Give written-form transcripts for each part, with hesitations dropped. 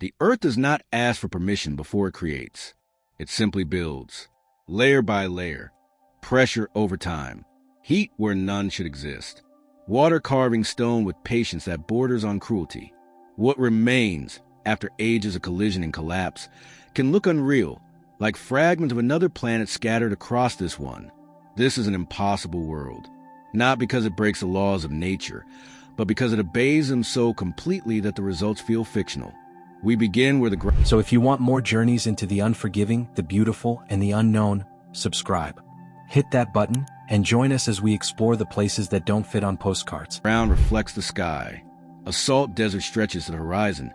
The Earth does not ask for permission before it creates. It simply builds, layer by layer, pressure over time, heat where none should exist, water carving stone with patience that borders on cruelty. What remains, after ages of collision and collapse, can look unreal, like fragments of another planet scattered across this one. This is an impossible world, not because it breaks the laws of nature, but because it obeys them so completely that the results feel fictional. We begin where the So if you want more journeys into the unforgiving, the beautiful, and the unknown, subscribe. Hit that button and join us as we explore the places that don't fit on postcards. ground reflects the sky. A salt desert stretches to the horizon,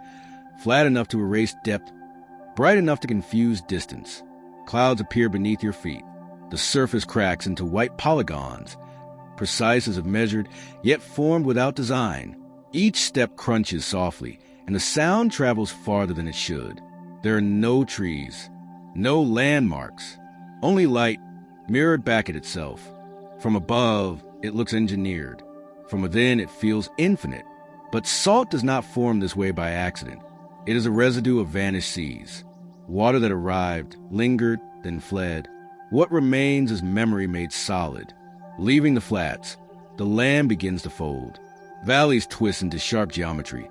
flat enough to erase depth, bright enough to confuse distance. Clouds appear beneath your feet. The surface cracks into white polygons, precise as if measured, yet formed without design. Each step crunches softly, and the sound travels farther than it should. There are no trees, no landmarks, only light mirrored back at itself. From above, it looks engineered. From within, it feels infinite. But salt does not form this way by accident. It is a residue of vanished seas. Water that arrived, lingered, then fled. What remains is memory made solid. Leaving the flats, the land begins to fold. Valleys twist into sharp geometry,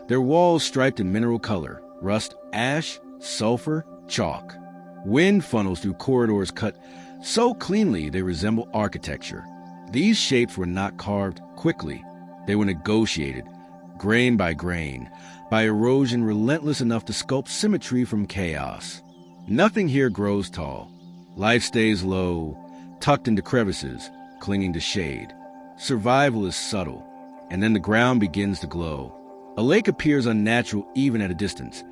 their walls striped in mineral color, rust, ash, sulfur, chalk. Wind funnels through corridors cut so cleanly they resemble architecture. These shapes were not carved quickly. They were negotiated, grain by grain, by erosion relentless enough to sculpt symmetry from chaos. Nothing here grows tall. Life stays low, tucked into crevices, clinging to shade. Survival is subtle, and then the ground begins to glow. A lake appears unnatural even at a distance,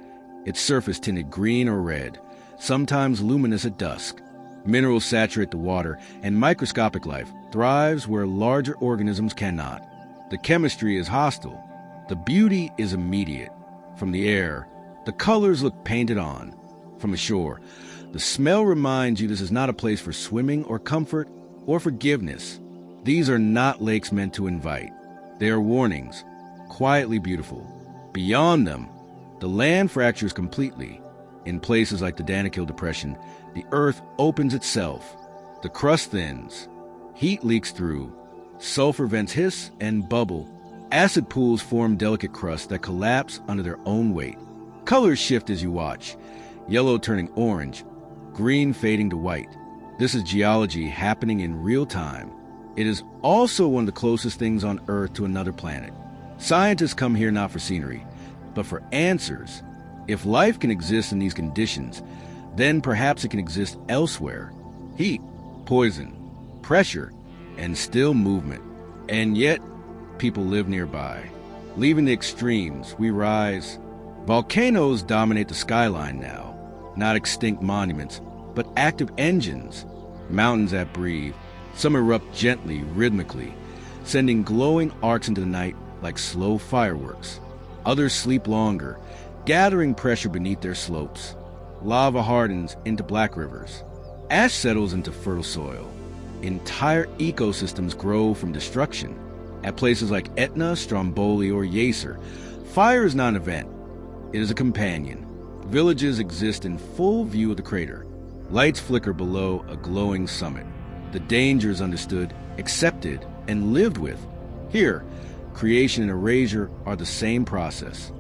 its surface tinted green or red, sometimes luminous at dusk. Minerals saturate the water, and microscopic life thrives where larger organisms cannot. The chemistry is hostile. The beauty is immediate. From the air, the colors look painted on. From the shore, the smell reminds you this is not a place for swimming or comfort or forgiveness. These are not lakes meant to invite. They are warnings, quietly beautiful. Beyond them, the land fractures completely. In places like the Danakil Depression, the earth opens itself. The crust thins. Heat leaks through. Sulfur vents hiss and bubble. Acid pools form delicate crusts that collapse under their own weight. Colors shift as you watch. Yellow turning orange, green fading to white. This is geology happening in real time. It is also one of the closest things on Earth to another planet. Scientists come here not for scenery, but for answers. If life can exist in these conditions, then perhaps it can exist elsewhere. Heat, poison, pressure, and still movement. And yet, people live nearby. Leaving the extremes, we rise. Volcanoes dominate the skyline now. Not extinct monuments, but active engines. Mountains that breathe. Some erupt gently, rhythmically, sending glowing arcs into the night like slow fireworks. Others sleep longer, gathering pressure beneath their slopes. Lava hardens into black rivers. Ash settles into fertile soil. Entire ecosystems grow from destruction. At places like Etna, Stromboli, or Yeser, fire is not an event. It is a companion. Villages exist in full view of the crater. Lights flicker below a glowing summit. The danger is understood, accepted, and lived with. Here, creation and erasure are the same process.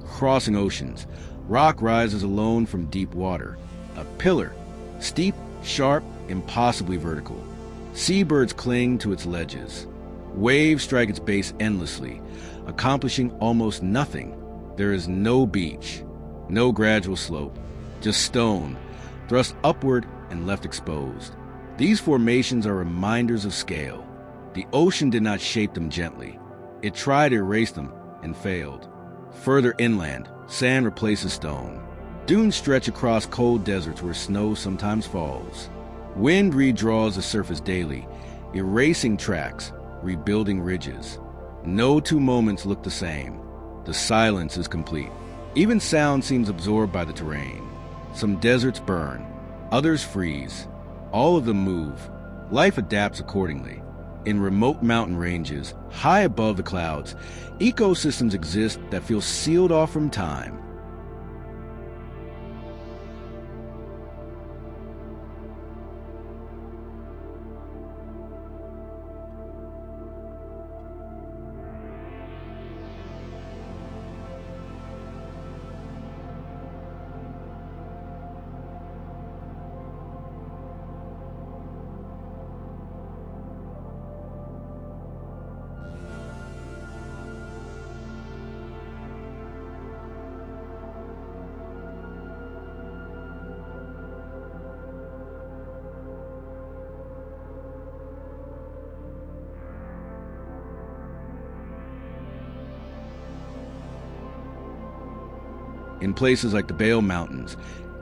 Crossing oceans, rock rises alone from deep water. A pillar, steep, sharp, impossibly vertical. Seabirds cling to its ledges. Waves strike its base endlessly, accomplishing almost nothing. There is no beach, no gradual slope, just stone, thrust upward and left exposed. These formations are reminders of scale. The ocean did not shape them gently. It tried to erase them and failed. Further inland, sand replaces stone. Dunes stretch across cold deserts where snow sometimes falls. Wind redraws the surface daily, erasing tracks, rebuilding ridges. No two moments look the same. The silence is complete. Even sound seems absorbed by the terrain. Some deserts burn, others freeze. All of them move. Life adapts accordingly. In remote mountain ranges, high above the clouds, ecosystems exist that feel sealed off from time. In places like the Bale Mountains,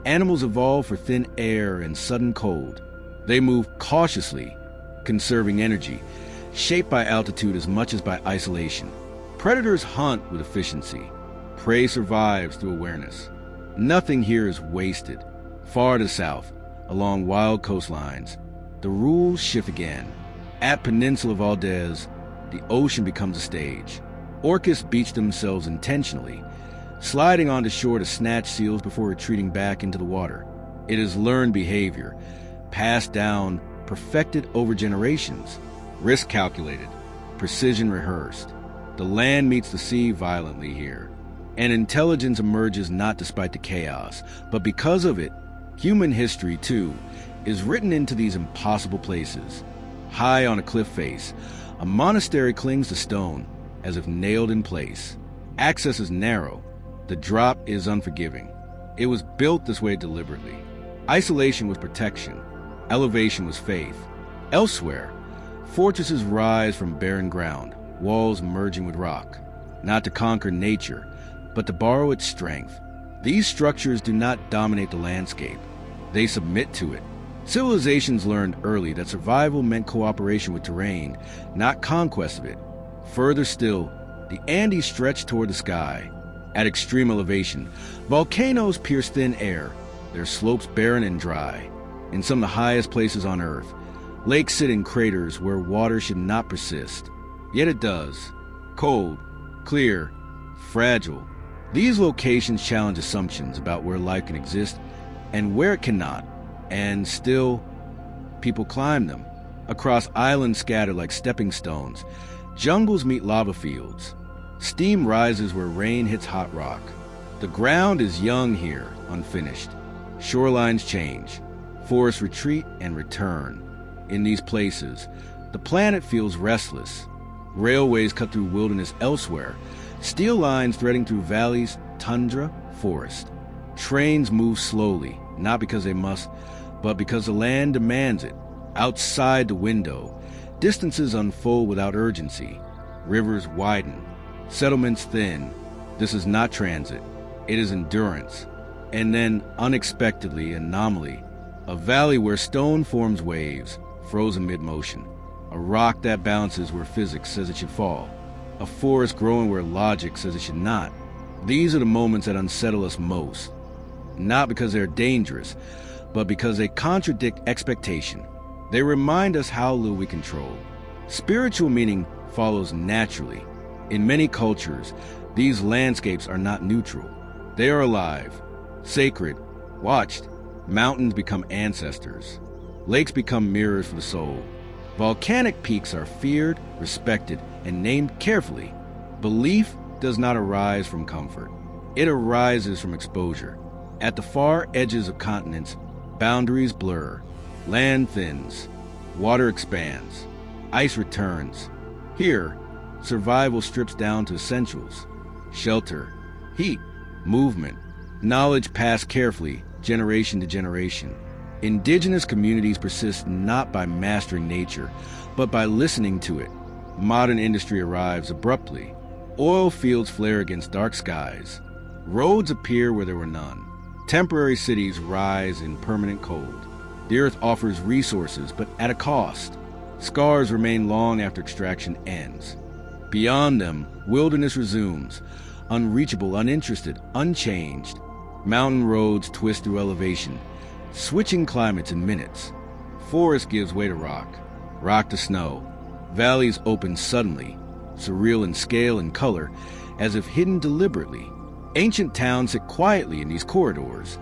animals evolve for thin air and sudden cold. They move cautiously, conserving energy, shaped by altitude as much as by isolation. Predators hunt with efficiency. Prey survives through awareness. Nothing here is wasted. Far to the south, along wild coastlines, the rules shift again. At Peninsula Valdez, the ocean becomes a stage. Orcas beach themselves intentionally, sliding onto shore to snatch seals before retreating back into the water. It is learned behavior, passed down, perfected over generations, risk calculated, precision rehearsed. The land meets the sea violently here, and intelligence emerges not despite the chaos, but because of it. Human history, too, is written into these impossible places. High on a cliff face, a monastery clings to stone, as if nailed in place. Access is narrow. The drop is unforgiving. It was built this way deliberately. Isolation was protection. Elevation was faith. Elsewhere, fortresses rise from barren ground, walls merging with rock, not to conquer nature, but to borrow its strength. These structures do not dominate the landscape. They submit to it. Civilizations learned early that survival meant cooperation with terrain, not conquest of it. Further still, the Andes stretch toward the sky. At extreme elevation, volcanoes pierce thin air, their slopes barren and dry. In some of the highest places on Earth, lakes sit in craters where water should not persist. Yet it does. Cold, clear, fragile. These locations challenge assumptions about where life can exist and where it cannot, and still, people climb them. Across islands scattered like stepping stones, jungles meet lava fields. Steam rises where rain hits hot rock. The ground is young here, unfinished. Shorelines change. Forests retreat and return. In these places, the planet feels restless. Railways cut through wilderness elsewhere, steel lines threading through valleys, tundra, forest. Trains move slowly, not because they must, but because the land demands it. Outside the window, distances unfold without urgency. Rivers widen. Settlements thin. This is not transit. It is endurance. And then, unexpectedly, anomaly. A valley where stone forms waves, frozen mid-motion. A rock that bounces where physics says it should fall. A forest growing where logic says it should not. These are the moments that unsettle us most. Not because they're dangerous, but because they contradict expectation. They remind us how little we control. Spiritual meaning follows naturally. In many cultures, these landscapes are not neutral. They are alive, sacred, watched. Mountains become ancestors. Lakes become mirrors for the soul. Volcanic peaks are feared, respected, and named carefully. Belief does not arise from comfort. It arises from exposure. At the far edges of continents, boundaries blur. Land thins. Water expands. Ice returns. Here, survival strips down to essentials. Shelter, heat, movement. Knowledge passed carefully, generation to generation. Indigenous communities persist not by mastering nature, but by listening to it. Modern industry arrives abruptly. Oil fields flare against dark skies. Roads appear where there were none. Temporary cities rise in permanent cold. The earth offers resources, but at a cost. Scars remain long after extraction ends. Beyond them, wilderness resumes, unreachable, uninterested, unchanged. Mountain roads twist through elevation, switching climates in minutes. Forest gives way to rock, rock to snow. Valleys open suddenly, surreal in scale and color, as if hidden deliberately. Ancient towns sit quietly in these corridors.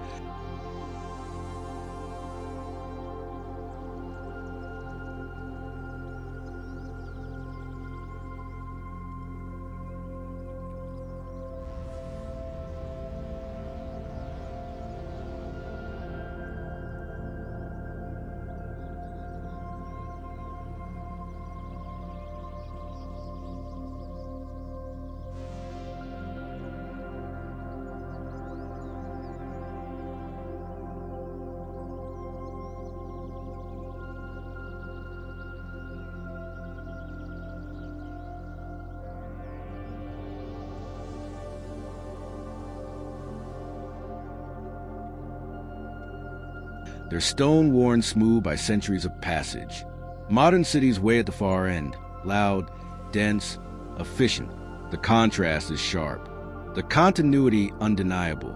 their stone worn smooth by centuries of passage. Modern cities way at the far end, loud, dense, efficient. The contrast is sharp, the continuity undeniable.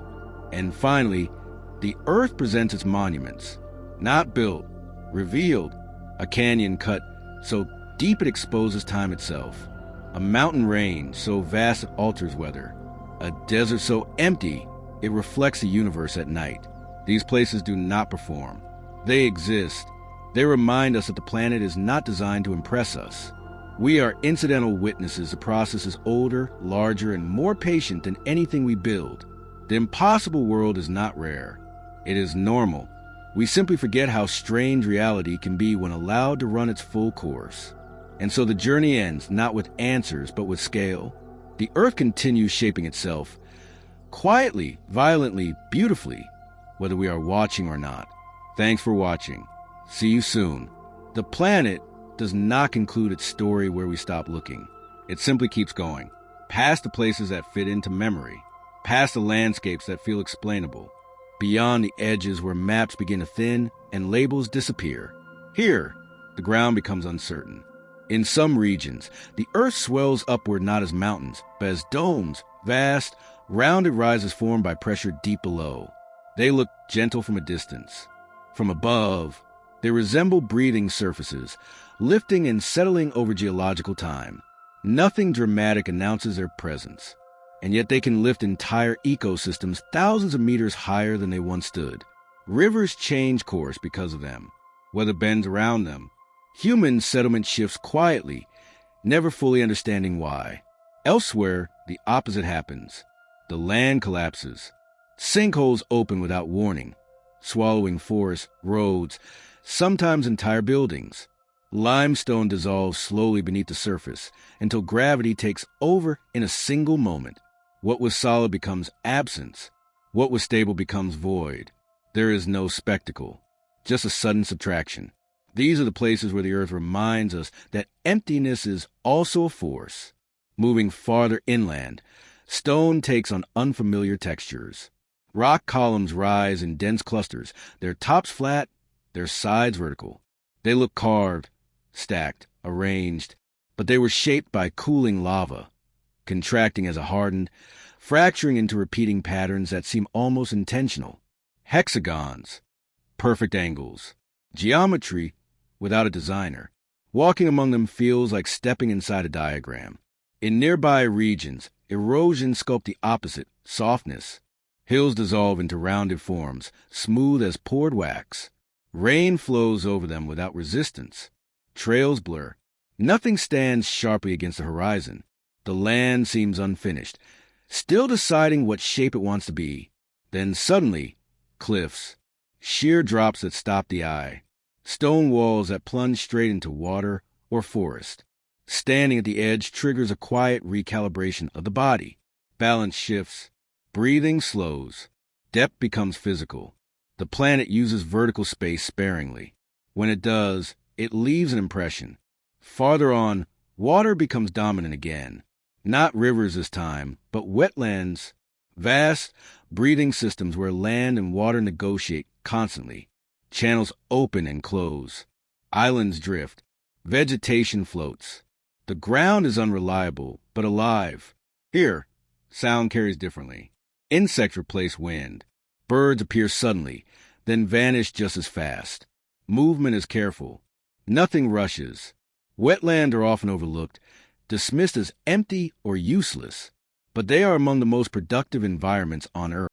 And finally, the earth presents its monuments, not built, revealed, a canyon cut so deep it exposes time itself, a mountain range so vast it alters weather, a desert so empty it reflects the universe at night. These places do not perform. They exist. They remind us that the planet is not designed to impress us. We are incidental witnesses. The process is older, larger, and more patient than anything we build. The impossible world is not rare. It is normal. We simply forget how strange reality can be when allowed to run its full course. And so the journey ends not with answers, but with scale. The earth continues shaping itself, quietly, violently, beautifully, whether we are watching or not. Thanks for watching. See you soon. The planet does not conclude its story where we stop looking. It simply keeps going, past the places that fit into memory, past the landscapes that feel explainable, beyond the edges where maps begin to thin and labels disappear. Here, the ground becomes uncertain. In some regions, the earth swells upward not as mountains, but as domes, vast, rounded rises formed by pressure deep below. They look gentle from a distance. From above, they resemble breathing surfaces, lifting and settling over geological time. Nothing dramatic announces their presence, and yet they can lift entire ecosystems thousands of meters higher than they once stood. Rivers change course because of them. Weather bends around them. Human settlement shifts quietly, never fully understanding why. Elsewhere, the opposite happens. The land collapses. Sinkholes open without warning, swallowing forests, roads, sometimes entire buildings. Limestone dissolves slowly beneath the surface until gravity takes over in a single moment. What was solid becomes absence. What was stable becomes void. There is no spectacle, just a sudden subtraction. These are the places where the earth reminds us that emptiness is also a force. Moving farther inland, stone takes on unfamiliar textures. Rock columns rise in dense clusters, their tops flat, their sides vertical. They look carved, stacked, arranged, but they were shaped by cooling lava, contracting as it hardened, fracturing into repeating patterns that seem almost intentional. Hexagons, perfect angles, geometry without a designer. Walking among them feels like stepping inside a diagram. In nearby regions, erosion sculpts the opposite, softness. Hills dissolve into rounded forms, smooth as poured wax. Rain flows over them without resistance. Trails blur. Nothing stands sharply against the horizon. The land seems unfinished, still deciding what shape it wants to be. Then suddenly, cliffs, sheer drops that stop the eye, stone walls that plunge straight into water or forest. Standing at the edge triggers a quiet recalibration of the body. Balance shifts. Breathing slows. Depth becomes physical. The planet uses vertical space sparingly. When it does, it leaves an impression. Farther on, water becomes dominant again. Not rivers this time, but wetlands. Vast, breathing systems where land and water negotiate constantly. Channels open and close. Islands drift. Vegetation floats. The ground is unreliable, but alive. Here, sound carries differently. Insects replace wind. Birds appear suddenly, then vanish just as fast. Movement is careful. Nothing rushes. Wetlands are often overlooked, dismissed as empty or useless, but they are among the most productive environments on Earth.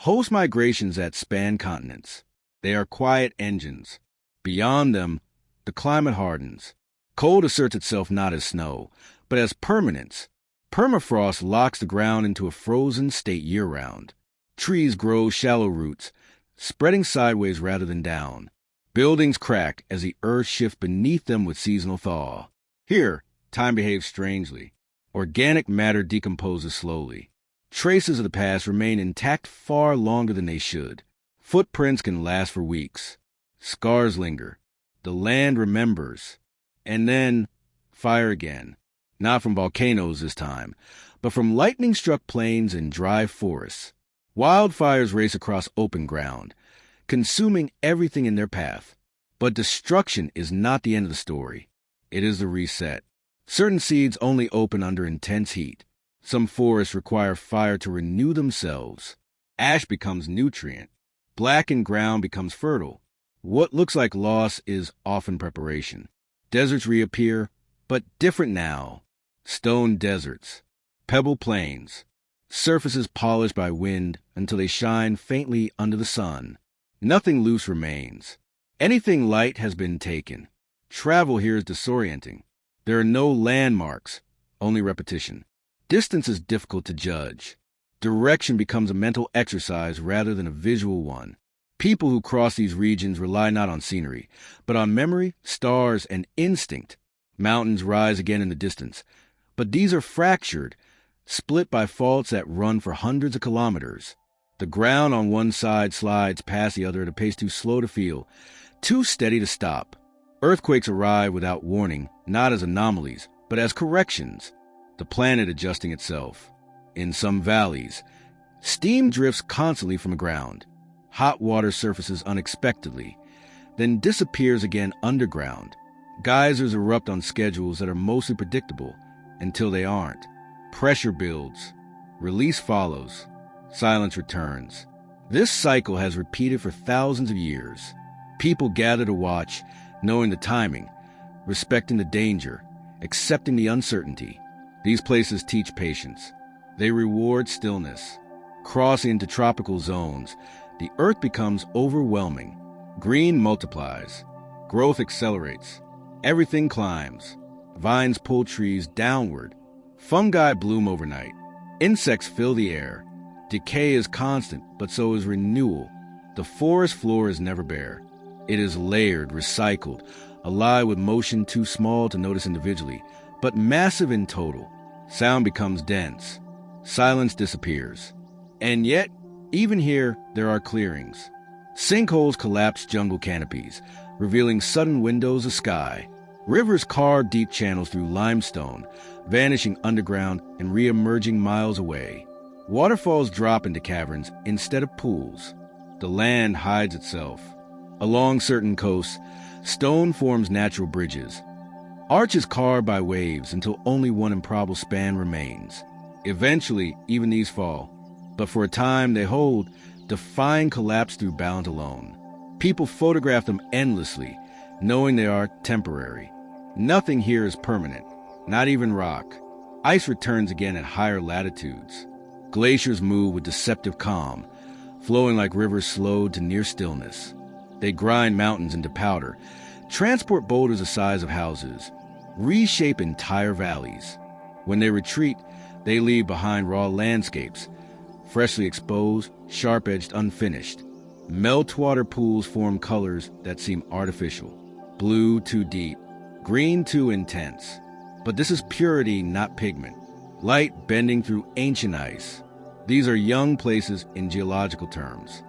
host migrations that span continents. They are quiet engines. Beyond them, the climate hardens. Cold asserts itself not as snow, but as permanence. Permafrost locks the ground into a frozen state year-round. Trees grow shallow roots, spreading sideways rather than down. Buildings crack as the earth shifts beneath them with seasonal thaw. Here, time behaves strangely. Organic matter decomposes slowly. Traces of the past remain intact far longer than they should. Footprints can last for weeks. Scars linger. The land remembers. And then, fire again. Not from volcanoes this time, but from lightning-struck plains and dry forests. Wildfires race across open ground, consuming everything in their path. But destruction is not the end of the story. It is the reset. Certain seeds only open under intense heat. Some forests require fire to renew themselves. Ash becomes nutrient. Blackened ground becomes fertile. What looks like loss is often preparation. Deserts reappear, but different now. Stone deserts, pebble plains, surfaces polished by wind until they shine faintly under the sun. Nothing loose remains. Anything light has been taken. Travel here is disorienting. There are no landmarks, only repetition. Distance is difficult to judge. Direction becomes a mental exercise rather than a visual one. People who cross these regions rely not on scenery, but on memory, stars, and instinct. Mountains rise again in the distance, but these are fractured, split by faults that run for hundreds of kilometers. The ground on one side slides past the other at a pace too slow to feel, too steady to stop. Earthquakes arrive without warning, not as anomalies, but as corrections. The planet adjusting itself. In some valleys, steam drifts constantly from the ground. Hot water surfaces unexpectedly, then disappears again underground. Geysers erupt on schedules that are mostly predictable until they aren't. Pressure builds. Release follows. Silence returns. This cycle has repeated for thousands of years. People gather to watch, knowing the timing, respecting the danger, accepting the uncertainty. These places teach patience. They reward stillness. Crossing into tropical zones, the earth becomes overwhelming. Green multiplies. Growth accelerates. Everything climbs. Vines pull trees downward. Fungi bloom overnight. Insects fill the air. Decay is constant, but so is renewal. The forest floor is never bare. It is layered, recycled, alive with motion too small to notice individually, but massive in total. Sound becomes dense. Silence disappears. And yet, even here, there are clearings. Sinkholes collapse jungle canopies, revealing sudden windows of sky. Rivers carve deep channels through limestone, vanishing underground and re-emerging miles away. Waterfalls drop into caverns instead of pools. The land hides itself. Along certain coasts, stone forms natural bridges. Arches carved by waves until only one improbable span remains. Eventually, even these fall. But for a time they hold, defying collapse through balance alone. People photograph them endlessly, knowing they are temporary. Nothing here is permanent, not even rock. Ice returns again at higher latitudes. Glaciers move with deceptive calm, flowing like rivers slowed to near stillness. They grind mountains into powder, transport boulders the size of houses, reshape entire valleys. When they retreat, they leave behind raw landscapes, freshly exposed, sharp-edged, unfinished. Meltwater pools form colors that seem artificial. Blue too deep, green too intense. But this is purity, not pigment. Light bending through ancient ice. These are young places in geological terms.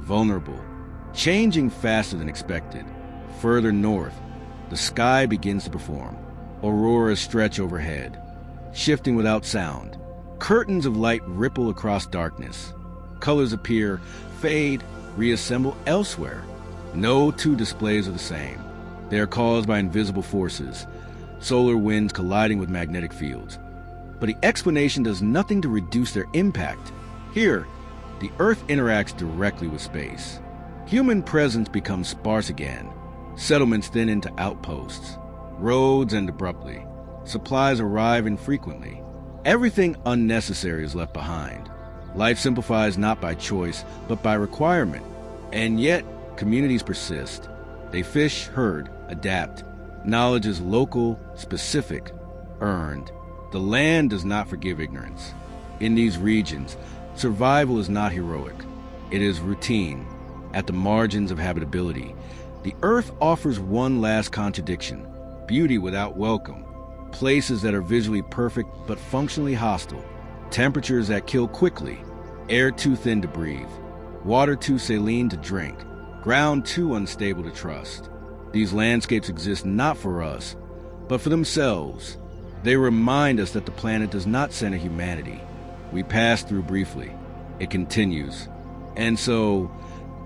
vulnerable, changing faster than expected. Further north, the sky begins to perform. Auroras stretch overhead, shifting without sound. Curtains of light ripple across darkness. Colors appear, fade, reassemble elsewhere. No two displays are the same. They are caused by invisible forces, solar winds colliding with magnetic fields. But the explanation does nothing to reduce their impact. Here, the Earth interacts directly with space. Human presence becomes sparse again. Settlements thin into outposts. Roads end abruptly. Supplies arrive infrequently. Everything unnecessary is left behind. Life simplifies not by choice, but by requirement. And yet, communities persist. They fish, herd, adapt. Knowledge is local, specific, earned. The land does not forgive ignorance. In these regions, survival is not heroic. It is routine, at the margins of habitability. The Earth offers one last contradiction: beauty without welcome. Places that are visually perfect but functionally hostile. Temperatures that kill quickly. Air too thin to breathe. Water too saline to drink. Ground too unstable to trust. These landscapes exist not for us, but for themselves. They remind us that the planet does not center humanity. We pass through briefly. It continues. And so,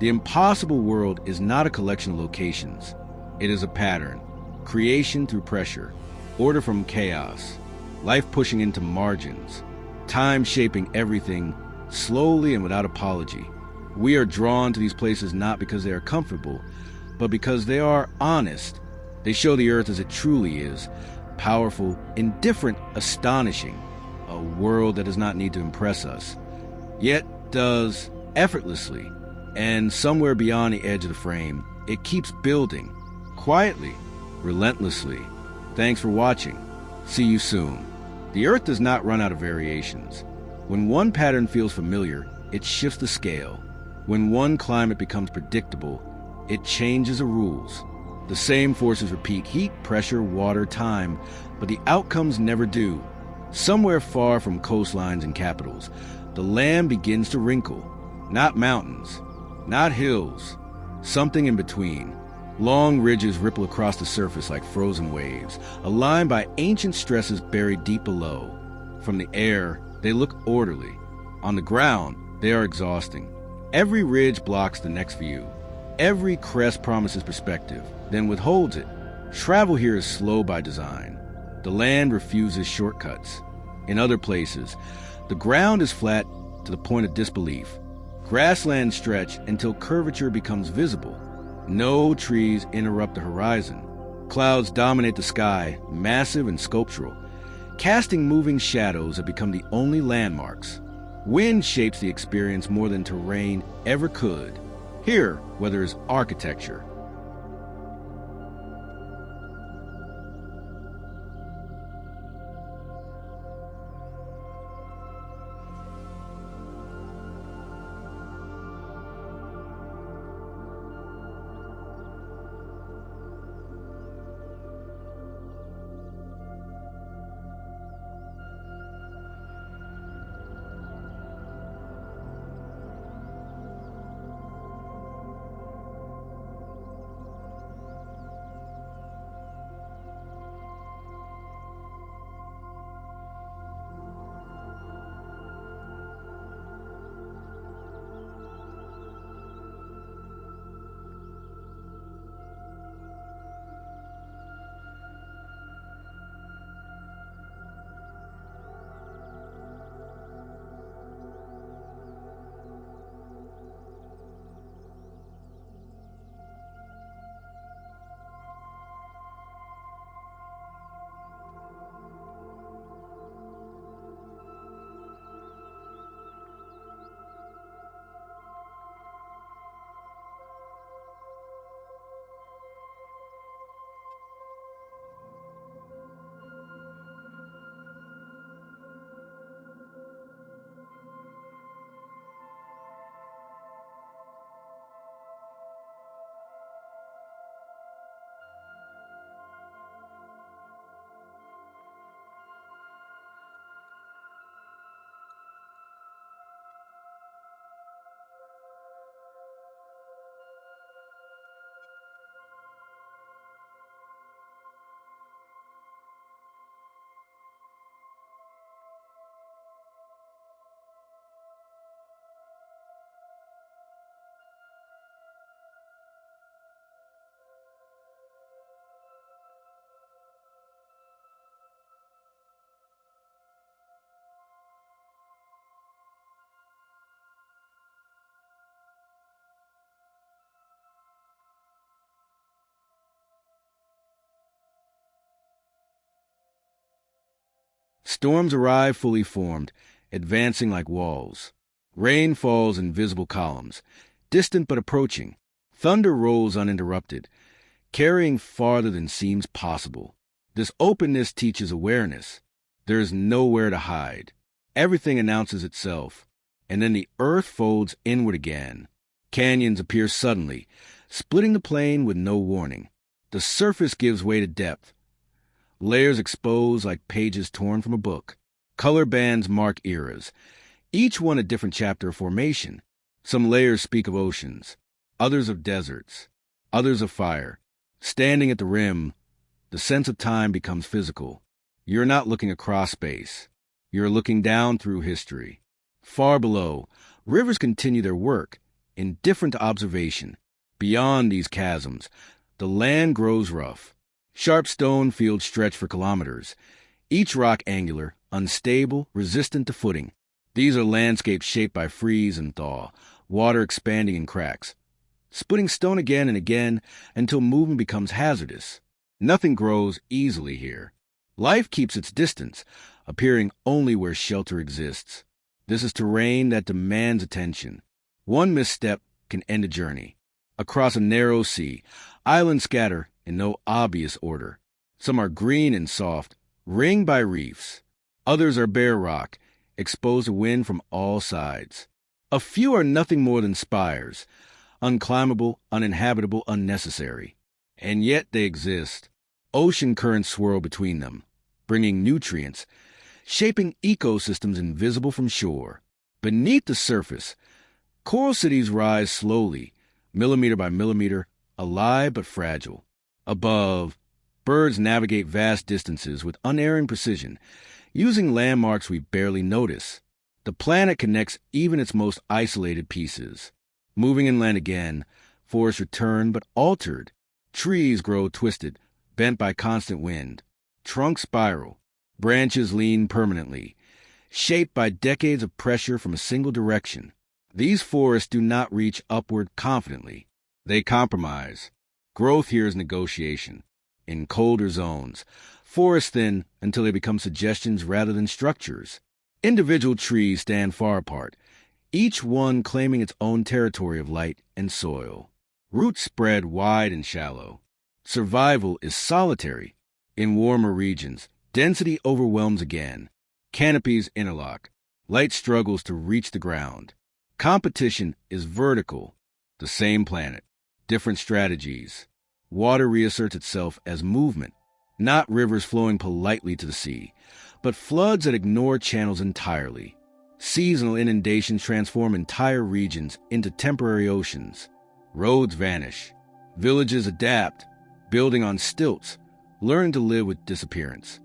the impossible world is not a collection of locations. It is a pattern. Creation through pressure. Order from chaos. Life pushing into margins. Time shaping everything, slowly and without apology. We are drawn to these places not because they are comfortable, but because they are honest. They show the Earth as it truly is: powerful, indifferent, astonishing. A world that does not need to impress us, yet does effortlessly. And somewhere beyond the edge of the frame, it keeps building, quietly, relentlessly. Thanks for watching. See you soon. The Earth does not run out of variations. When one pattern feels familiar, it shifts the scale. When one climate becomes predictable, it changes the rules. The same forces repeat: heat, pressure, water, time, but the outcomes never do. Somewhere far from coastlines and capitals, the land begins to wrinkle. Not mountains, not hills, something in between. Long ridges ripple across the surface like frozen waves, aligned by ancient stresses buried deep below. From the air, they look orderly. On the ground, they are exhausting. Every ridge blocks the next view. Every crest promises perspective, then withholds it. Travel here is slow by design. The land refuses shortcuts. In other places, the ground is flat to the point of disbelief. Grasslands stretch until curvature becomes visible. No trees interrupt the horizon. Clouds dominate the sky, massive and sculptural, casting moving shadows that become the only landmarks. Wind shapes the experience more than terrain ever could. Here, weather is architecture. Storms arrive fully formed, advancing like walls. Rain falls in visible columns, distant but approaching. Thunder rolls uninterrupted, carrying farther than seems possible. This openness teaches awareness. There is nowhere to hide. Everything announces itself, and then the earth folds inward again. Canyons appear suddenly, splitting the plain with no warning. The surface gives way to depth. Layers expose like pages torn from a book. Color bands mark eras, each one a different chapter of formation. Some layers speak of oceans, others of deserts, others of fire. Standing at the rim, the sense of time becomes physical. You're not looking across space. You're looking down through history. Far below, rivers continue their work, indifferent to observation. Beyond these chasms, the land grows rough. Sharp stone fields stretch for kilometers, each rock angular, unstable, resistant to footing. These are landscapes shaped by freeze and thaw, water expanding in cracks, splitting stone again and again until movement becomes hazardous. Nothing grows easily here. Life keeps its distance, appearing only where shelter exists. This is terrain that demands attention. One misstep can end a journey. Across a narrow sea, islands scatter in no obvious order. Some are green and soft, ringed by reefs. Others are bare rock, exposed to wind from all sides. A few are nothing more than spires, unclimbable, uninhabitable, unnecessary. And yet they exist. Ocean currents swirl between them, bringing nutrients, shaping ecosystems invisible from shore. Beneath the surface, coral cities rise slowly, millimeter by millimeter, alive but fragile. Above, birds navigate vast distances with unerring precision, using landmarks we barely notice. The planet connects even its most isolated pieces. Moving inland again, forests return but altered. Trees grow twisted, bent by constant wind. Trunks spiral. Branches lean permanently, shaped by decades of pressure from a single direction. These forests do not reach upward confidently. They compromise. Growth here is negotiation. In colder zones, forests thin until they become suggestions rather than structures. Individual trees stand far apart, each one claiming its own territory of light and soil. Roots spread wide and shallow. Survival is solitary. In warmer regions, density overwhelms again. Canopies interlock. Light struggles to reach the ground. Competition is vertical. The same planet, different strategies. Water reasserts itself as movement, not rivers flowing politely to the sea, but floods that ignore channels entirely. Seasonal inundations transform entire regions into temporary oceans. Roads vanish. Villages adapt, building on stilts, learning to live with disappearance.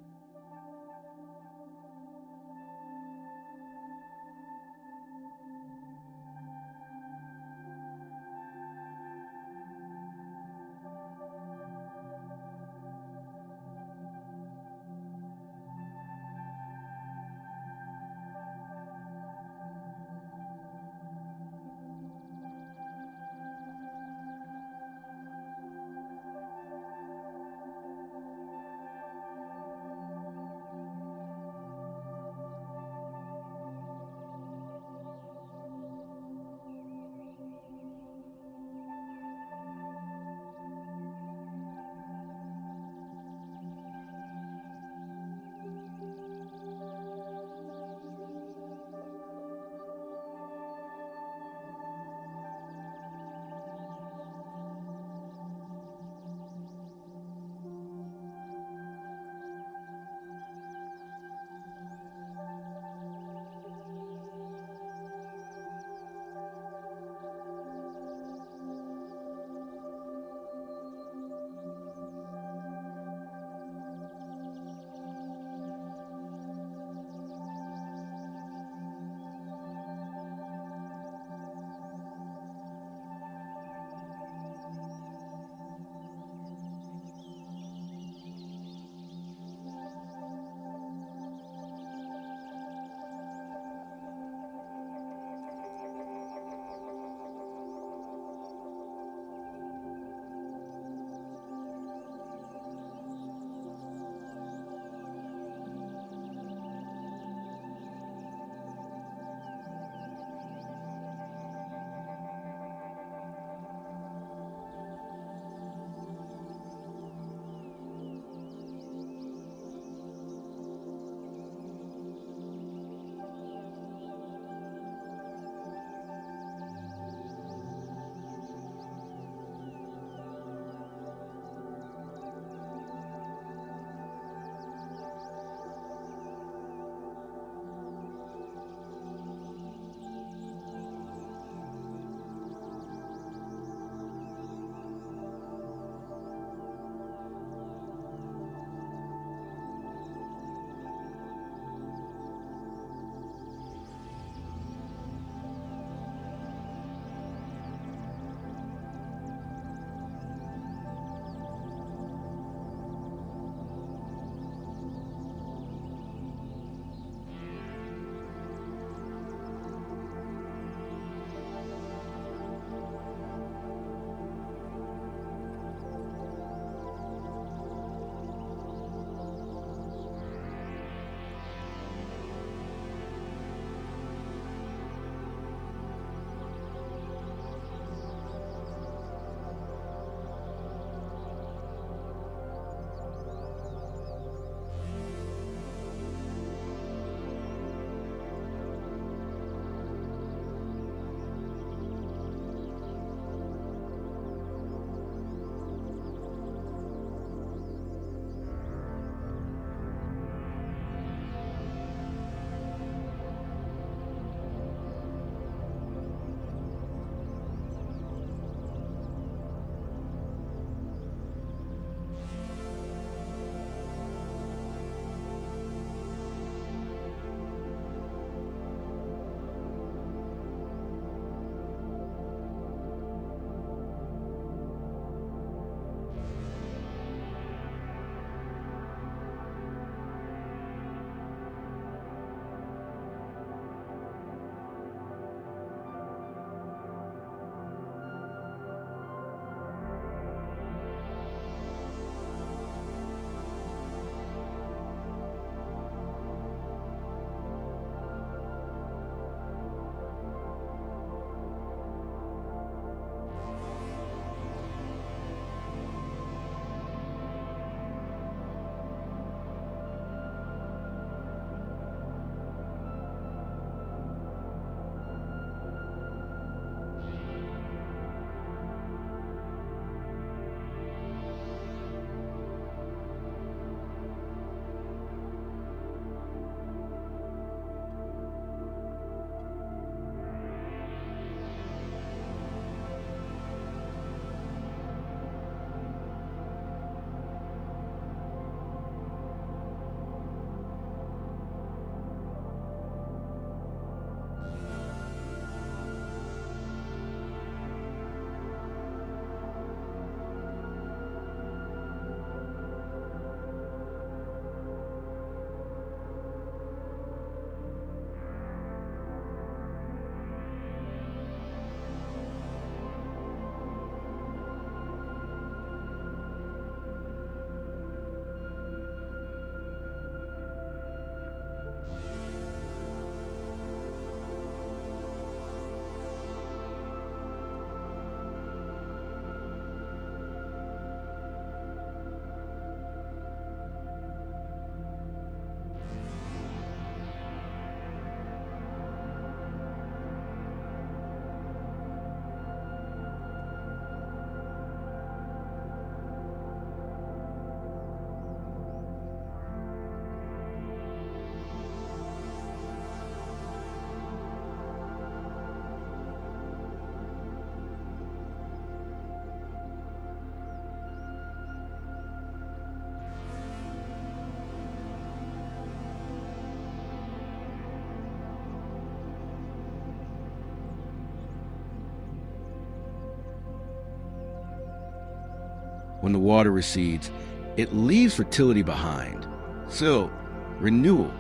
When the water recedes, it leaves fertility behind. Silt, renewal,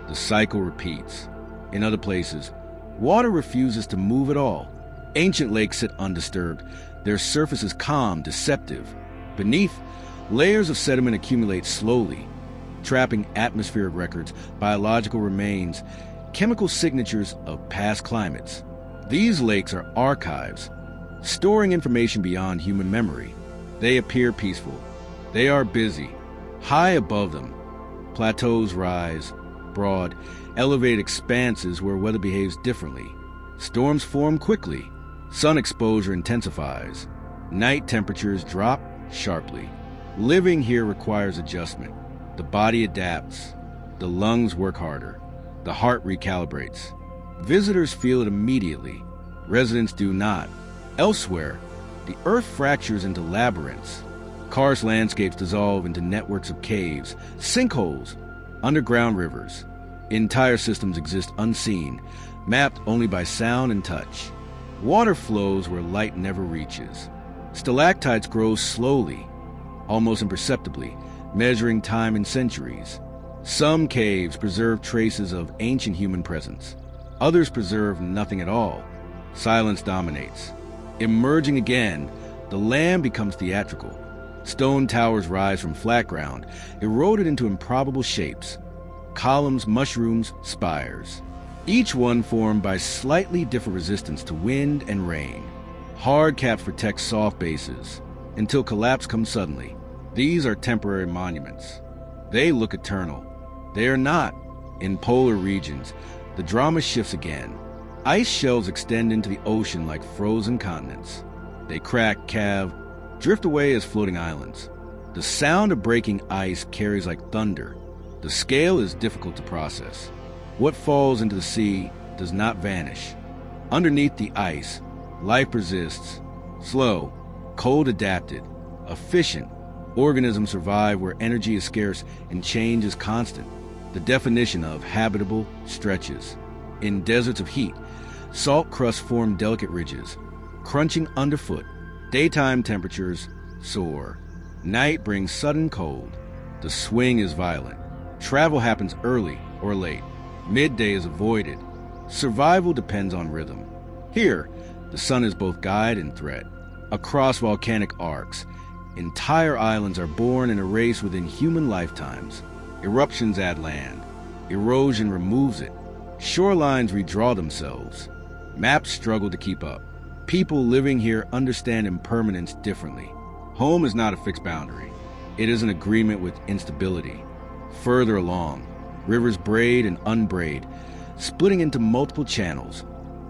the cycle repeats. In other places, water refuses to move at all. Ancient lakes sit undisturbed, their surface is calm, deceptive. Beneath, layers of sediment accumulate slowly, trapping atmospheric records, biological remains, chemical signatures of past climates. These lakes are archives, storing information beyond human memory. They appear peaceful. They are busy. High above them, plateaus rise, broad, elevated expanses where weather behaves differently. Storms form quickly. Sun exposure intensifies. Night temperatures drop sharply. Living here requires adjustment. The body adapts. The lungs work harder. The heart recalibrates. Visitors feel it immediately. Residents do not. Elsewhere, the earth fractures into labyrinths. Karst landscapes dissolve into networks of caves, sinkholes, underground rivers. Entire systems exist unseen, mapped only by sound and touch. Water flows where light never reaches. Stalactites grow slowly, almost imperceptibly, measuring time in centuries. Some caves preserve traces of ancient human presence. Others preserve nothing at all. Silence dominates. Emerging again, the land becomes theatrical. Stone towers rise from flat ground, eroded into improbable shapes. Columns, mushrooms, spires. Each one formed by slightly different resistance to wind and rain. Hard caps protect soft bases, until collapse comes suddenly. These are temporary monuments. They look eternal. They are not. In polar regions, the drama shifts again. Ice shelves extend into the ocean like frozen continents. They crack, calve, drift away as floating islands. The sound of breaking ice carries like thunder. The scale is difficult to process. What falls into the sea does not vanish. Underneath the ice, life persists. Slow, cold adapted, efficient. Organisms survive where energy is scarce and change is constant. The definition of habitable stretches. In deserts of heat, salt crusts form delicate ridges, crunching underfoot. Daytime temperatures soar. Night brings sudden cold. The swing is violent. Travel happens early or late. Midday is avoided. Survival depends on rhythm. Here, the sun is both guide and threat. Across volcanic arcs, entire islands are born and erased within human lifetimes. Eruptions add land. Erosion removes it. Shorelines redraw themselves. Maps struggle to keep up. People living here understand impermanence differently. Home is not a fixed boundary. It is an agreement with instability. Further along, rivers braid and unbraid, splitting into multiple channels,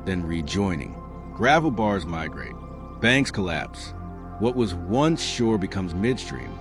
then rejoining. Gravel bars migrate. Banks collapse. What was once shore becomes midstream.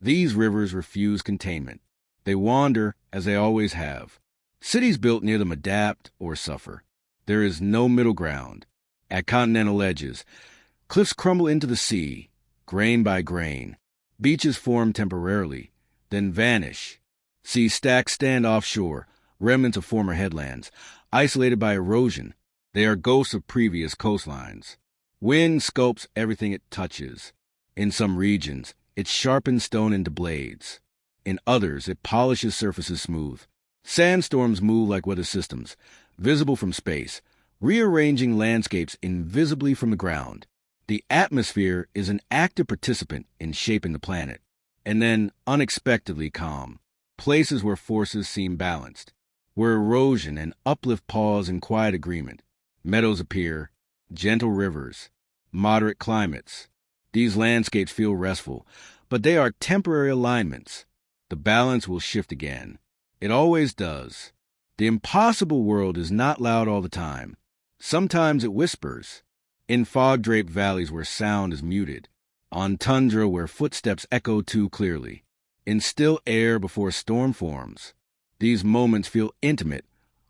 These rivers refuse containment. They wander as they always have. Cities built near them adapt or suffer. There is no middle ground. At continental edges, cliffs crumble into the sea, grain by grain. Beaches form temporarily, then vanish. Sea stacks stand offshore, remnants of former headlands, isolated by erosion. They are ghosts of previous coastlines. Wind sculpts everything it touches. In some regions, it sharpens stone into blades. In others, it polishes surfaces smooth. Sandstorms move like weather systems, visible from space, rearranging landscapes invisibly from the ground. The atmosphere is an active participant in shaping the planet, and then unexpectedly calm. Places where forces seem balanced, where erosion and uplift pause in quiet agreement. Meadows appear, gentle rivers, moderate climates. These landscapes feel restful, but they are temporary alignments. The balance will shift again. It always does. The impossible world is not loud all the time. Sometimes it whispers. In fog-draped valleys where sound is muted. On tundra where footsteps echo too clearly. In still air before a storm forms. These moments feel intimate,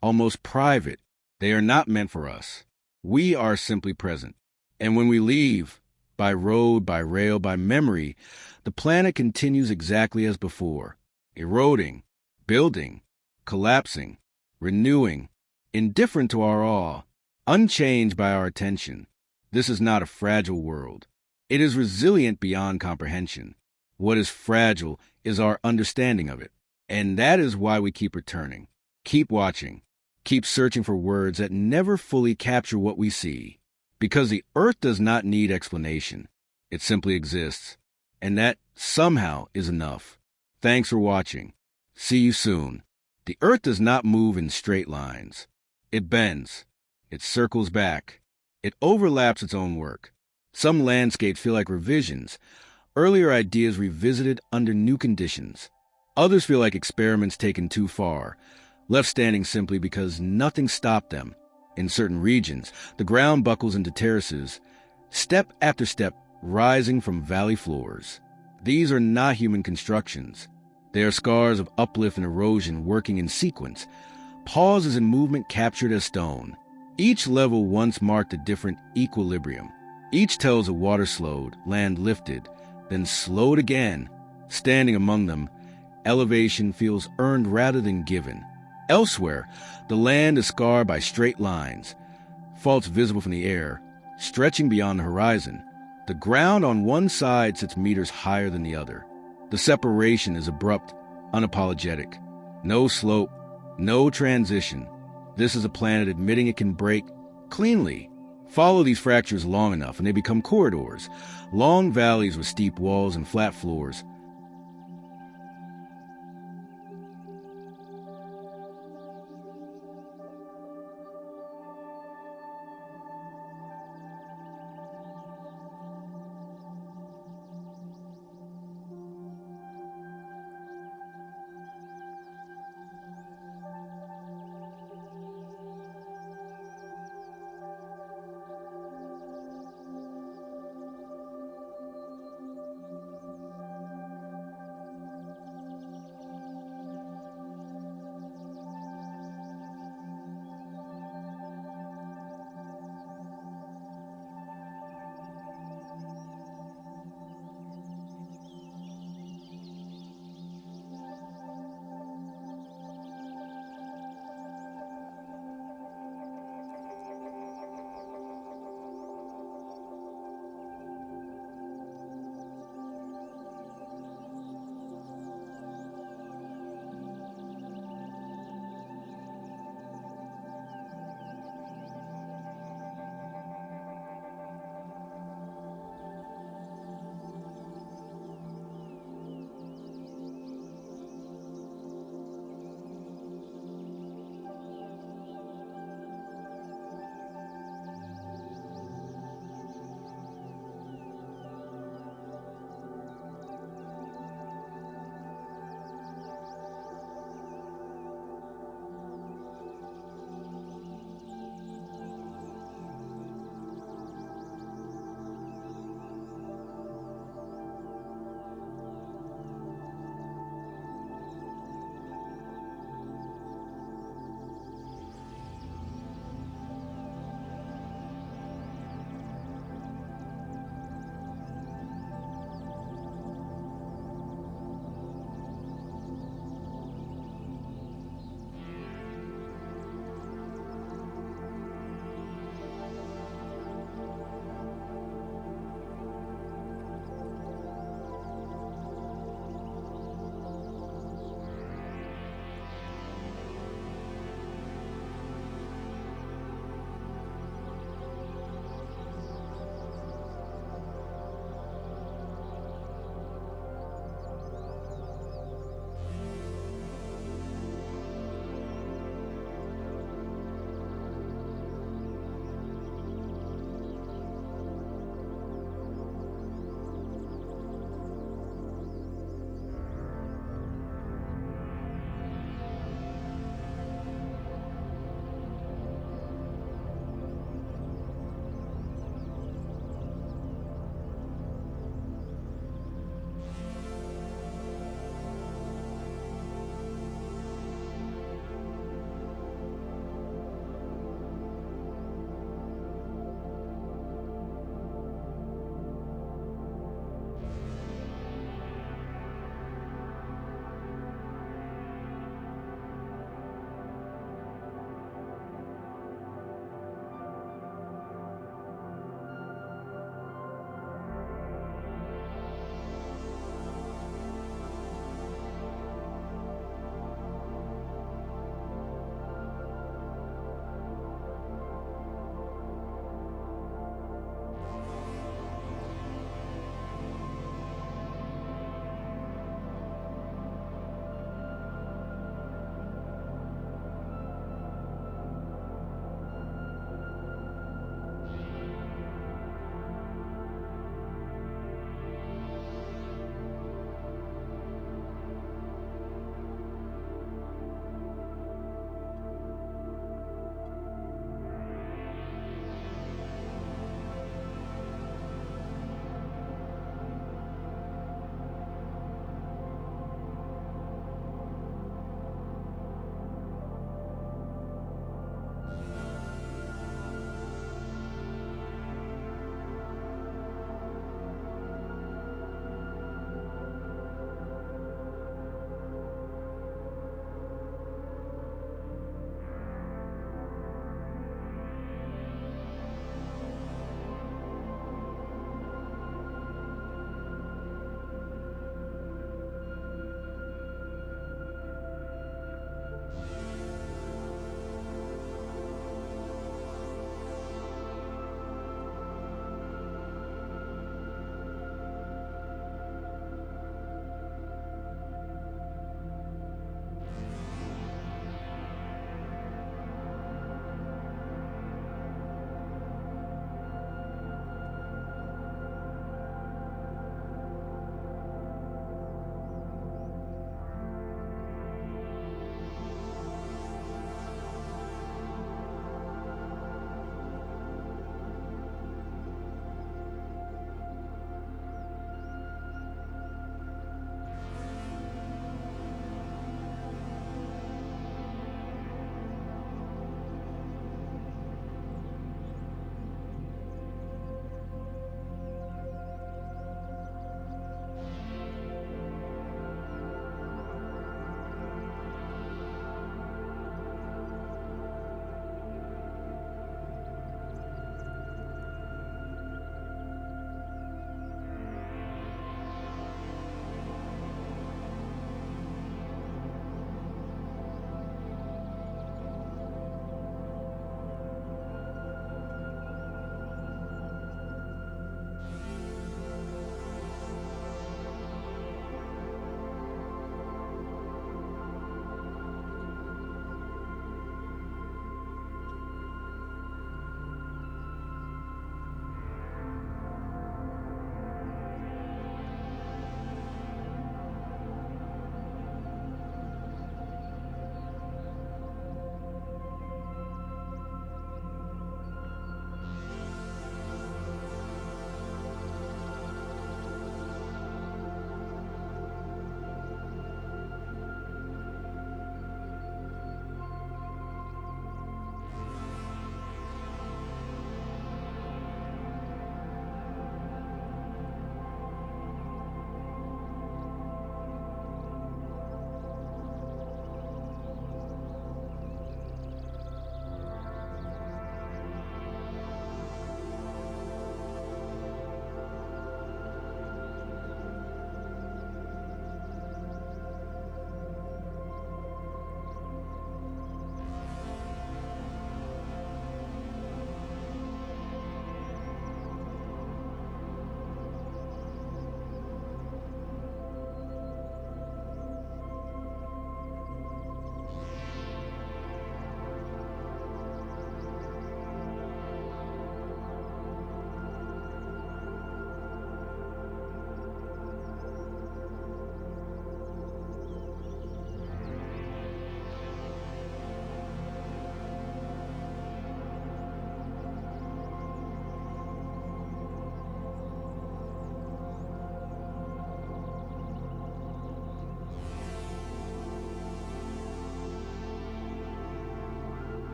almost private. They are not meant for us. We are simply present. And when we leave, by road, by rail, by memory, the planet continues exactly as before, eroding, building, collapsing, renewing, indifferent to our awe, unchanged by our attention. This is not a fragile world. It is resilient beyond comprehension. What is fragile is our understanding of it. And that is why we keep returning, keep watching, keep searching for words that never fully capture what we see. Because the earth does not need explanation. It simply exists. And that somehow is enough. Thanks for watching. See you soon. The earth does not move in straight lines. It bends. It circles back. It overlaps its own work. Some landscapes feel like revisions, earlier ideas revisited under new conditions. Others feel like experiments taken too far, left standing simply because nothing stopped them. In certain regions, the ground buckles into terraces, step after step rising from valley floors. These are not human constructions. They are scars of uplift and erosion working in sequence, pauses in movement captured as stone. Each level once marked a different equilibrium. Each tells a water slowed, land lifted, then slowed again. Standing among them, elevation feels earned rather than given. Elsewhere, the land is scarred by straight lines, faults visible from the air, stretching beyond the horizon. The ground on one side sits meters higher than the other. The separation is abrupt, unapologetic. No slope, no transition. This is a planet admitting it can break cleanly. Follow these fractures long enough and they become corridors, long valleys with steep walls and flat floors.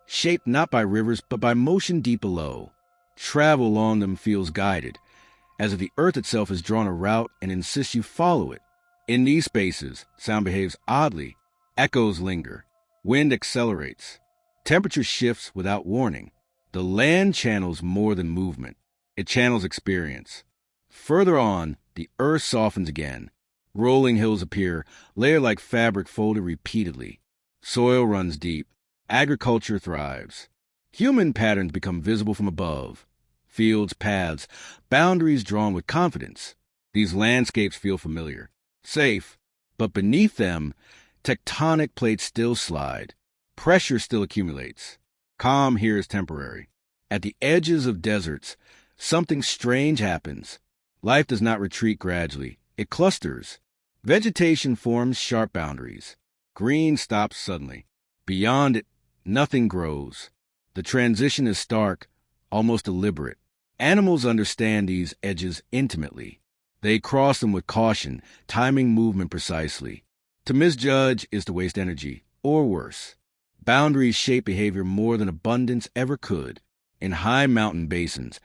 shaped not by rivers but by motion deep below. Travel along them feels guided, as if the earth itself has drawn a route and insists you follow it. In these spaces, sound behaves oddly. Echoes linger. Wind accelerates. Temperature shifts without warning. The land channels more than movement. It channels experience. Further on, the earth softens again. Rolling hills appear, layered like fabric folded repeatedly. Soil runs deep. Agriculture thrives. Human patterns become visible from above. Fields, paths, boundaries drawn with confidence. These landscapes feel familiar, safe, but beneath them, tectonic plates still slide. Pressure still accumulates. Calm here is temporary. At the edges of deserts, something strange happens. Life does not retreat gradually. It clusters. Vegetation forms sharp boundaries. Green stops suddenly. Beyond it, nothing grows. The transition is stark, almost deliberate. Animals understand these edges intimately. They cross them with caution, timing movement precisely. To misjudge is to waste energy, or worse. Boundaries shape behavior more than abundance ever could. In high mountain basins,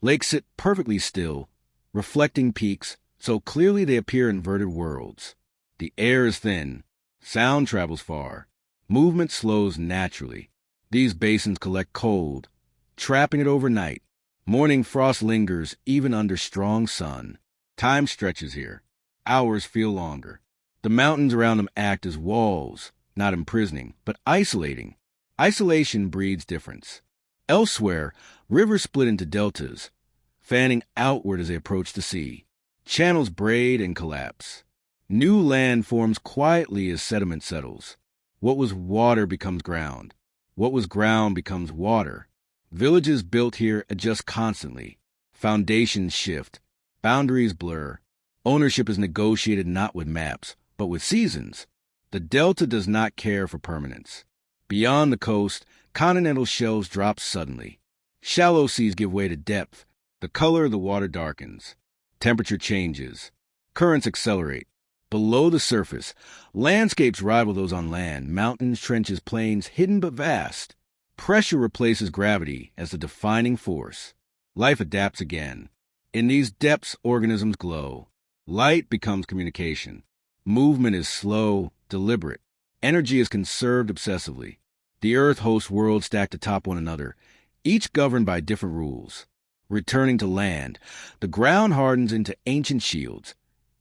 lakes sit perfectly still, reflecting peaks, so clearly they appear inverted worlds. The air is thin. Sound travels far. Movement slows naturally. These basins collect cold, trapping it overnight. Morning frost lingers even under strong sun. Time stretches here. Hours feel longer. The mountains around them act as walls, not imprisoning, but isolating. Isolation breeds difference. Elsewhere, rivers split into deltas, fanning outward as they approach the sea. Channels braid and collapse. New land forms quietly as sediment settles. What was water becomes ground. What was ground becomes water. Villages built here adjust constantly. Foundations shift. Boundaries blur. Ownership is negotiated not with maps, but with seasons. The delta does not care for permanence. Beyond the coast, continental shelves drop suddenly. Shallow seas give way to depth. The color of the water darkens. Temperature changes. Currents accelerate. Below the surface, landscapes rival those on land, mountains, trenches, plains, hidden but vast. Pressure replaces gravity as the defining force. Life adapts again. In these depths, organisms glow. Light becomes communication. Movement is slow, deliberate. Energy is conserved obsessively. The earth hosts worlds stacked atop one another, each governed by different rules. Returning to land, the ground hardens into ancient shields,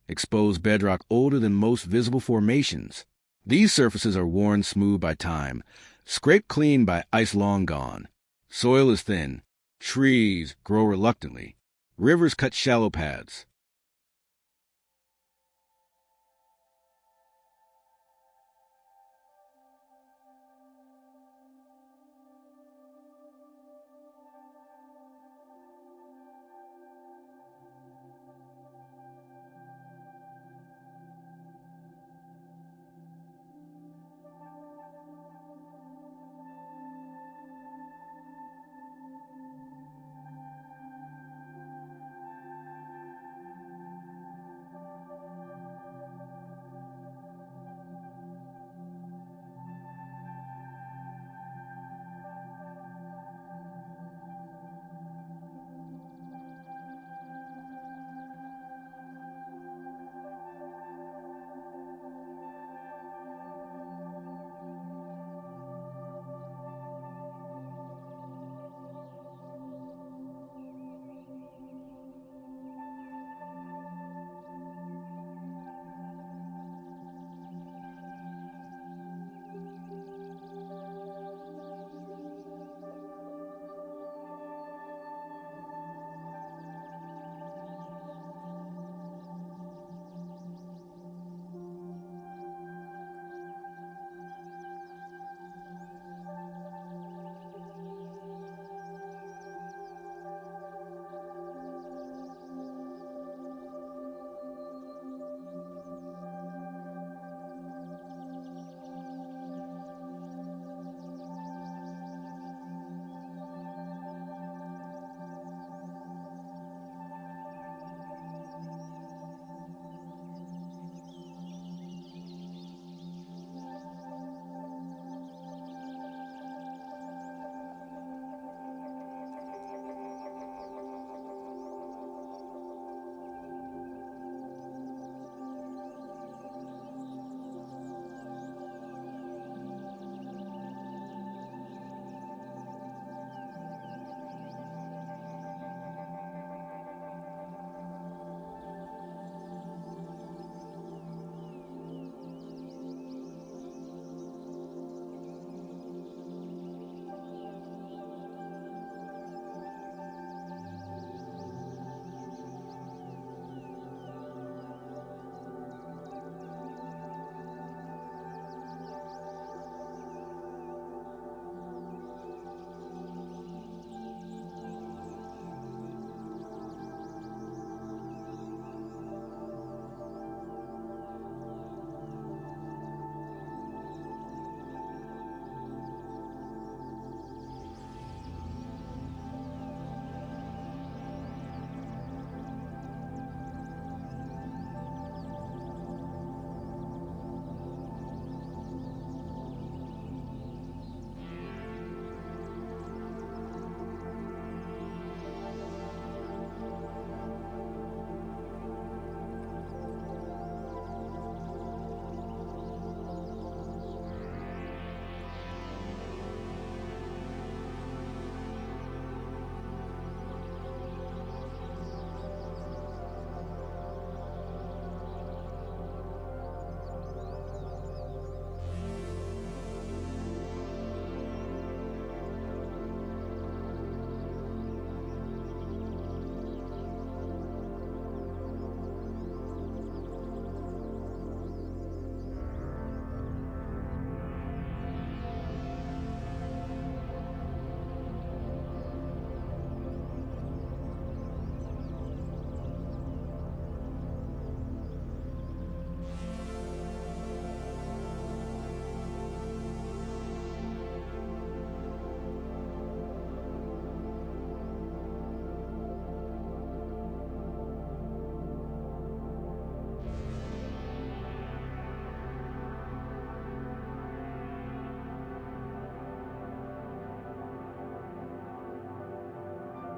exposed bedrock older than most visible formations. These surfaces are worn smooth by time, scraped clean by ice long gone. Soil is thin. Trees grow reluctantly. Rivers cut shallow paths.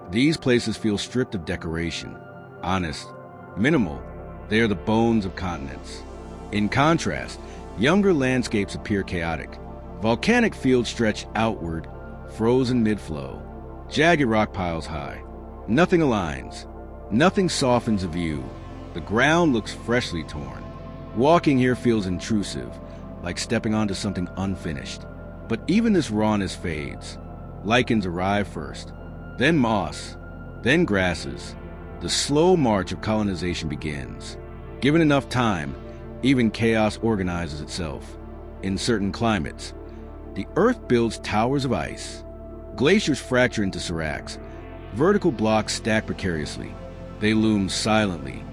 These places feel stripped of decoration, honest, minimal. They are the bones of continents. In contrast, younger landscapes appear chaotic. Volcanic fields stretch outward, frozen mid-flow. Jagged rock piles high. Nothing aligns. Nothing softens a view. The ground looks freshly torn. Walking here feels intrusive, like stepping onto something unfinished. But even this rawness fades. Lichens arrive first, then moss, then grasses. The slow march of colonization begins. Given enough time, even chaos organizes itself. In certain climates, the earth builds towers of ice. Glaciers fracture into seracs. Vertical blocks stack precariously. They loom silently,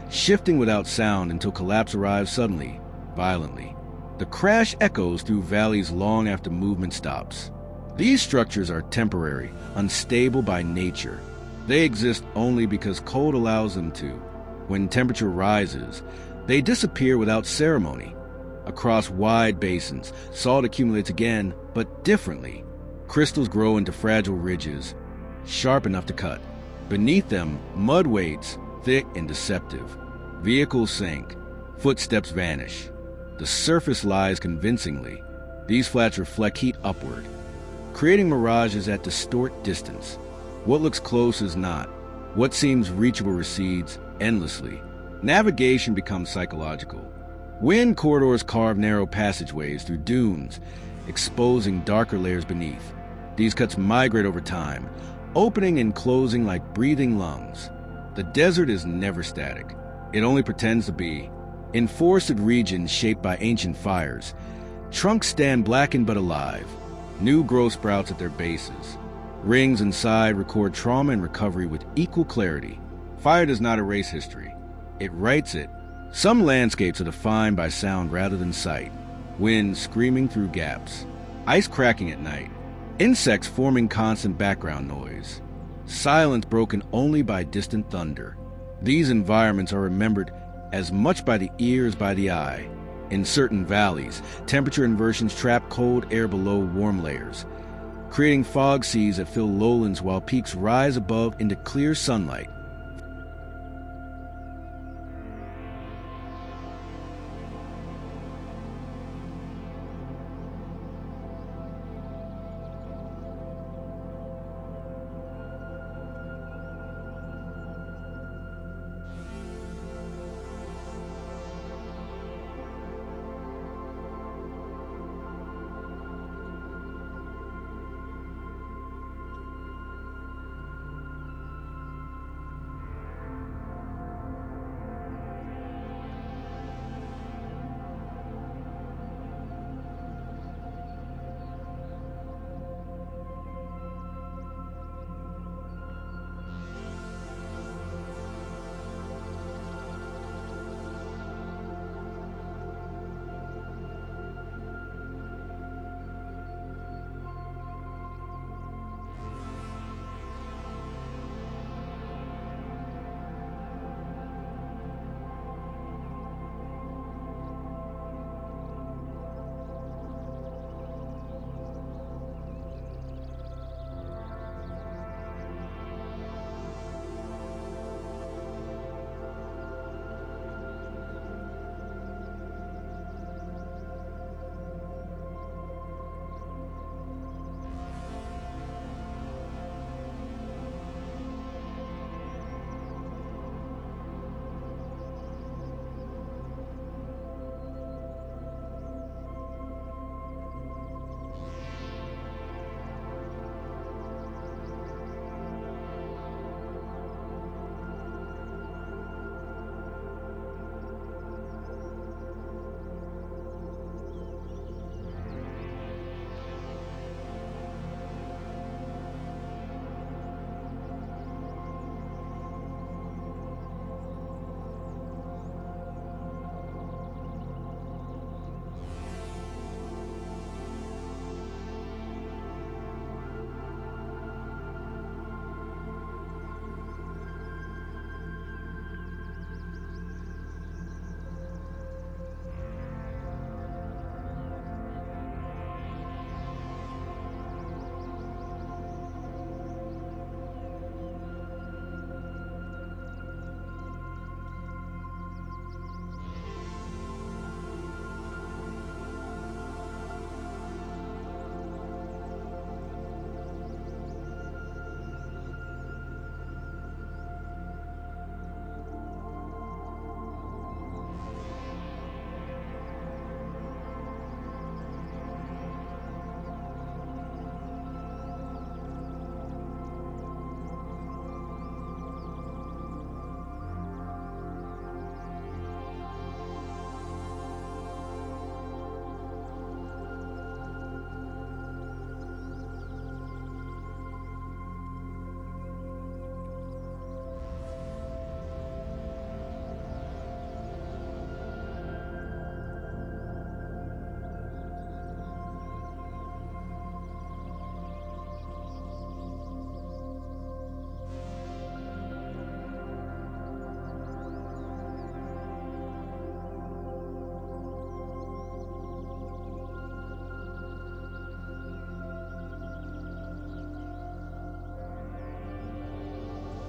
shifting without sound until collapse arrives suddenly, violently. The crash echoes through valleys long after movement stops. These structures are temporary, unstable by nature. They exist only because cold allows them to. When temperature rises, they disappear without ceremony. Across wide basins, salt accumulates again, but differently. Crystals grow into fragile ridges, sharp enough to cut. Beneath them, mud waits, thick and deceptive. Vehicles sink. Footsteps vanish. The surface lies convincingly. These flats reflect heat upward, creating mirages that distort distance. What looks close is not. What seems reachable recedes endlessly. Navigation becomes psychological. Wind corridors carve narrow passageways through dunes, exposing darker layers beneath. These cuts migrate over time, opening and closing like breathing lungs. The desert is never static. It only pretends to be. In forested regions shaped by ancient fires, trunks stand blackened but alive. New growth sprouts at their bases. Rings inside record trauma and recovery with equal clarity. Fire does not erase history. It writes it. Some landscapes are defined by sound rather than sight. Wind screaming through gaps. Ice cracking at night. Insects forming constant background noise. Silence broken only by distant thunder. These environments are remembered as much by the ear as by the eye. In certain valleys, temperature inversions trap cold air below warm layers, creating fog seas that fill lowlands while peaks rise above into clear sunlight.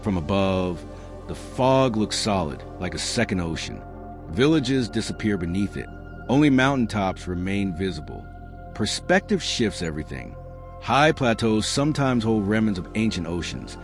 From above, the fog looks solid, like a second ocean. Villages disappear beneath it. Only mountaintops remain visible. Perspective shifts everything. High plateaus sometimes hold remnants of ancient oceans,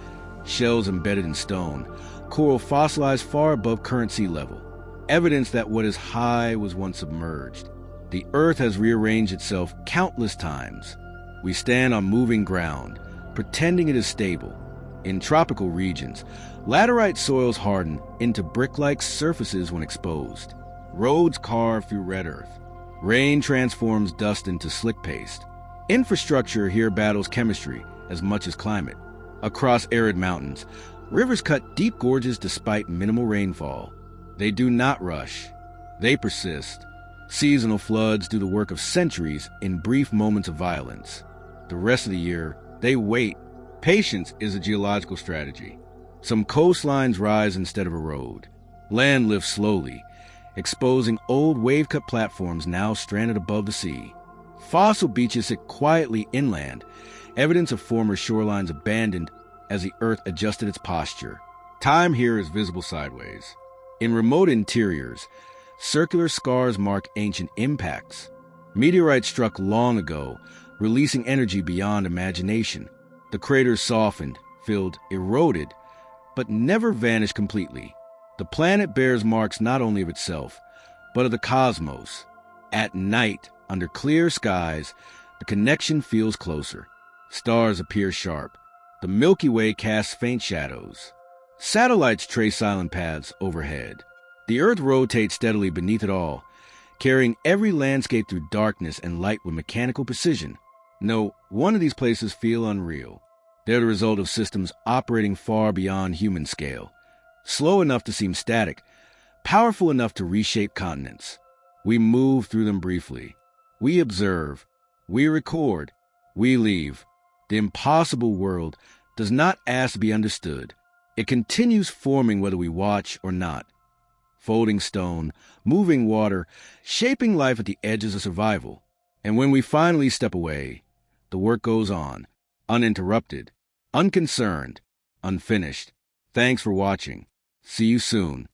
shells embedded in stone, coral fossilized far above current sea level, evidence that what is high was once submerged. The earth has rearranged itself countless times. We stand on moving ground, pretending it is stable. In tropical regions, laterite soils harden into brick-like surfaces when exposed. Roads carve through red earth. Rain transforms dust into slick paste. Infrastructure here battles chemistry as much as climate. Across arid mountains, rivers cut deep gorges despite minimal rainfall. They do not rush. They persist. Seasonal floods do the work of centuries in brief moments of violence. The rest of the year, they wait. Patience is a geological strategy. Some coastlines rise instead of erode. Land lifts slowly, exposing old wave-cut platforms now stranded above the sea. Fossil beaches sit quietly inland, evidence of former shorelines abandoned as the earth adjusted its posture. Time here is visible sideways. In remote interiors, circular scars mark ancient impacts. Meteorites struck long ago, releasing energy beyond imagination. The craters softened, filled, eroded, but never vanished completely. The planet bears marks not only of itself, but of the cosmos. At night, under clear skies, the connection feels closer. Stars appear sharp. The Milky Way casts faint shadows. Satellites trace silent paths overhead. The Earth rotates steadily beneath it all, carrying every landscape through darkness and light with mechanical precision. No, one of these places feel unreal. They're the result of systems operating far beyond human scale. Slow enough to seem static, powerful enough to reshape continents. We move through them briefly. We observe. We record. We leave. The impossible world does not ask to be understood. It continues forming whether we watch or not. Folding stone, moving water, shaping life at the edges of survival. And when we finally step away, the work goes on, uninterrupted, unconcerned, unfinished. Thanks for watching. See you soon.